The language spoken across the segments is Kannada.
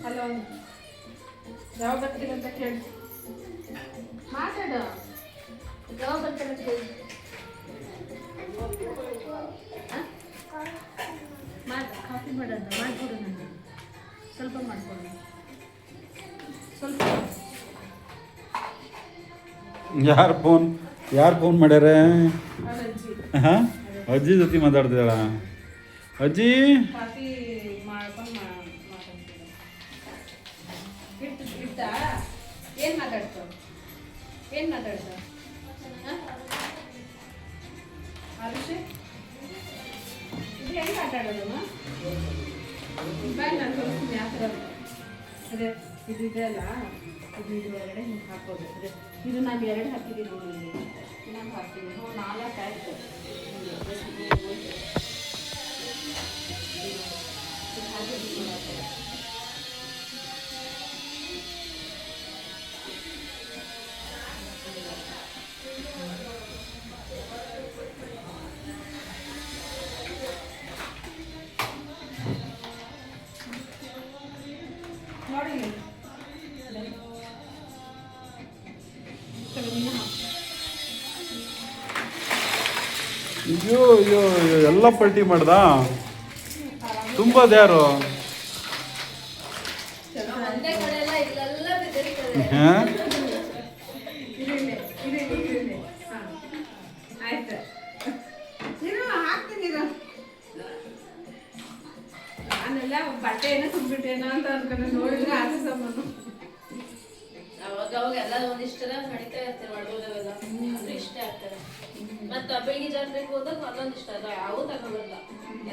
ಹಲೋ ಯಾವ ಬರ್ತೀರಿ ಅಂತ ಕೇಳಿ ಮಾತಾಡು. ಯಾವ ಬರ್ತಾರೆ ಅಂತ ಹೇಳಿ ಕಾಫಿ ಮಾಡೋಣ ಮಾಡಿಕೊಡು. ನಾನು ಸ್ವಲ್ಪ ಮಾಡಿಕೊಡು ಸ್ವಲ್ಪ. ಯಾರು ಫೋನ್ ಮಾಡ್ಯಾರ? ಹಾಂ ಅಜ್ಜಿ ಜೊತೆ ಮಾತಾಡ್ತಿದ್ದಾಳ. ಅಜ್ಜಿ ಕಾಫಿ ಮಾಡ್ಕೊಂಡು ಇಟ್ಟ ಏನು ಮಾತಾಡ್ತಾವ ಅರುಷಿ ಇದು ಹೆಂಗೆ ಮಾತಾಡೋದಮ್ಮ? ಬಾಯ್ ನಾನು ತೋರಿಸ್ತೀನಿ ಯಾವ ಥರ. ಅದೇ ಇದು ಇದೆಯಲ್ಲ, ಇದು ಒಳಗಡೆ ಹಿಂಗೆ ಹಾಕೋದು. ಅದೇ ಇದು ನಾನು 2 ಹಾಕಿದ್ದೀನಿ ನೋಡಿ, ಇನ್ನೊಂದು ಹಾಕ್ತೀನಿ. 4 ಆಯಿತು. ನೋಡಿ ಅಯ್ಯೋ ಅಯ್ಯೋ ಎಲ್ಲ ಪಲ್ಟಿ ಮಾಡ್ದ. ತುಂಬದ್ಯಾರು? ನಾನೆಲ್ಲ ಬಟ್ಟೆ ಏನೋ ತುಂಬಿಟ್ಟೇನೋ ಅಂತ ಅನ್ಕೊಂಡು ನೋಡಿದ್ರೆ ಆಸೆ ಸಂಬಂಧ ಅವಾಗ ಎಲ್ಲ ಒಂದಿಷ್ಟರ ನಡೀತಾ ಇರ್ತೇವೆ ಮಾಡ್ಬೋದವೆಲ್ಲ ಅಂದ್ರೆ ಇಷ್ಟ ಆಗ್ತದೆ. ಮತ್ತೆ ಬೆಳಿಗ್ಗೆ ಜಾತ್ರೆಗೆ ಹೋದಾಗ ಒಂದೊಂದಿಷ್ಟ ಅದ ಯಾವ ತಗೋಬಲ್ಲ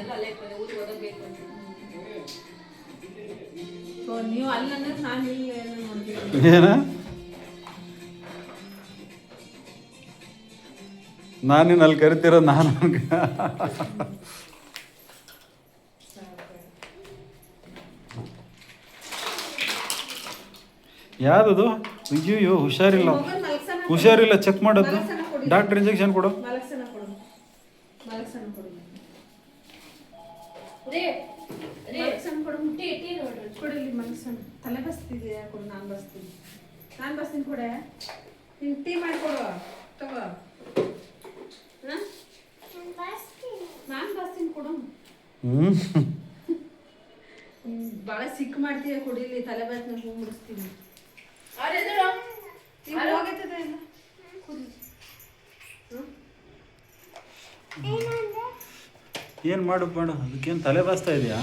ಎಲ್ಲ ಅಲ್ಲೇ ಇರ್ತದೆ. ಊರಿಗೆ ಹೋದಾಗ ಬೇಕು ಅಂತ ನೀವು ಅಲ್ಲಂದ್ರೆ ನಾನು ಇಲ್ಲಿ ಏನೋ ನೋಡ್ತೀನಿ. ನಾನೇನು ಅಲ್ಲಿ ಕರಿತಿರೋ ನಾನು ಯಾವ್ದದು? ಅಯ್ಯೋ ಹುಷಾರಿಲ್ಲ ಚೆಕ್ ಮಾಡೋದು. ಡಾಕ್ಟರ್ ಇಂಜೆಕ್ಷನ್ ಕೊಡು. ತಲೆ ಬಸ್ತಿದೆಯಾ ಕೊಡು. ನಾನು ಬಸ್ತೀನಿ ಕೊಡೆ. ನೀನು ಟೀ ಮಾಡಿಕೊಡು ತಗೋ. ನಾನು ಬಸ್ತೀನಿ ಕೊಡು. ಭಾಳ ಸಿಕ್ ಮಾಡ್ತೀಯ ಕುಡಿಲಿ. ತಲೆ ಬಸ್ ನಾನು ಹೋಗಿ ಮುಡಿಸ್ತೀನಿ. ಏನು ಮಾಡು ಅದಕ್ಕೇನು ತಲೆ ಬಾಸ್ತಾ ಇದೆಯಾ?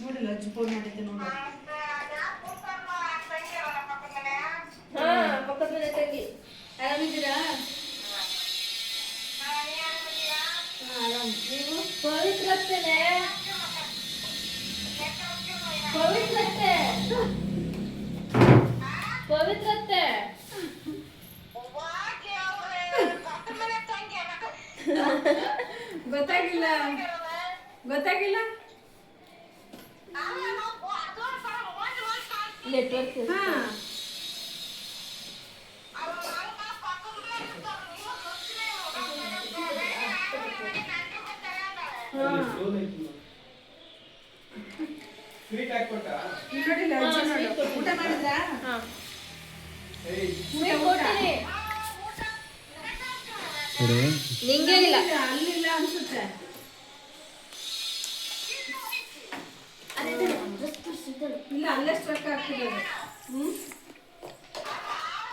ನೋಡಿಲ್ಲ ಅಜ್ಜಿ ಫೋನ್ ಮಾಡಿದ್ದೆ ನೋಡಿ. ಪಕ್ಕದ ಮನೆ ತಂಗಿ ಆರಾಮಿದ್ದೀರಾ? ಆರಾಮ್. ನೀವು ಪವಿತ್ರತೆ ಗೊತ್ತಾಗಿಲ್ಲ ನೆಟ್ವರ್ಕ್. ಊಟ ಮಾಡಿದ್ರಾ? ನಿಂಗೇನಿಲ್ಲ ಅಲ್ಲಿಲ್ಲ ಅನ್ಸುತ್ತೆ. ಇಲ್ಲ ಅಲ್ಲೇ ಸ್ಟ್ರಕ್ ಆಗ್ತಿದೆ.